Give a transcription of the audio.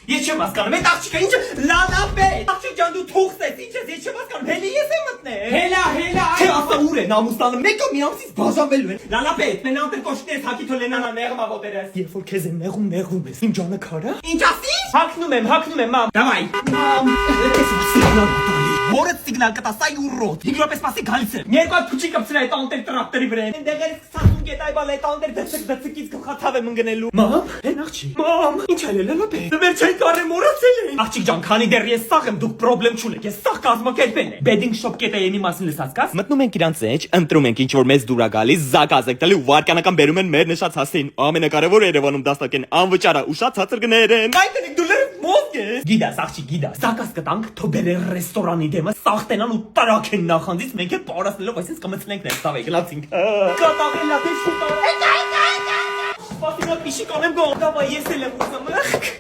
Ես չեմ հասկանում, այդ աղջիկը ինչ լանապետ։ Աղջիկ ջան դու թուղթ ես, ինչ ես, ես չեմ հասկանում, հելի ես եմ մտնել։ Հելա։ Թե ասա ուր է նամուստանը, մեկը մի ամսից բաժանվելու են։ Լանապետ, մեն անտեր կոշտես հակի թոլենանա նեղմա ոտերես։ Երբ որ քեզ են նեղում ես, իմ ջանը քարա։ Ինչ ասի՞ր։ Հակնում եմ, մամ։ Դավայ։ Մամ, ես սիգնալ տալի։ Հորդ սիգնալ կտա, սայ ուրոտ։ 5 րոպե սպասի գալիս է։ Երկու հատ փուչի կպցրա այդ անտեր տրակտորի վրա։ Դեղերս 20 կետայ բալ այդ անտեր դծկից գլխաթավ եմ ընկնելու։ Մամ, հեն աղջի։ Մամ, ինչ այլ է լալապե։ Դեռ չեն կարե մոռացել են։ Աղջիկ ջան, քանի դեռ ես սաղ եմ, դուք պրոբլեմ չունեք։ Ես սաղ կազմակերպել եմ։ Bedding shop կետայի մասին լսածկաս։ Մտնում ենք իրանց մեջ, ընտրում ենք ինչ որ մեզ դուր է գալիս, զակազ եք տալի ու վարկանական բերում են մեր նշած հասցեին։ Ամենակարևորը Երևանում դաստակեն անվճար է ու շատ ցածր գներ են։ Այդտեղ դու լեր մոտ ես։ Գիտես, աղջիկ, գիտես։ Զակազ կտանք թոբերը ռեստորանի դեմը սախտենան ու տարակեն նախանձից մենք էլ պարասնելով այսպես կմցնենք ներ ցավե գնացինք։ Կատաղելա դե շուտ։ Սպասի մոտ պիշիկ անեմ գող։ Դավայ ես էլ եմ ուզում։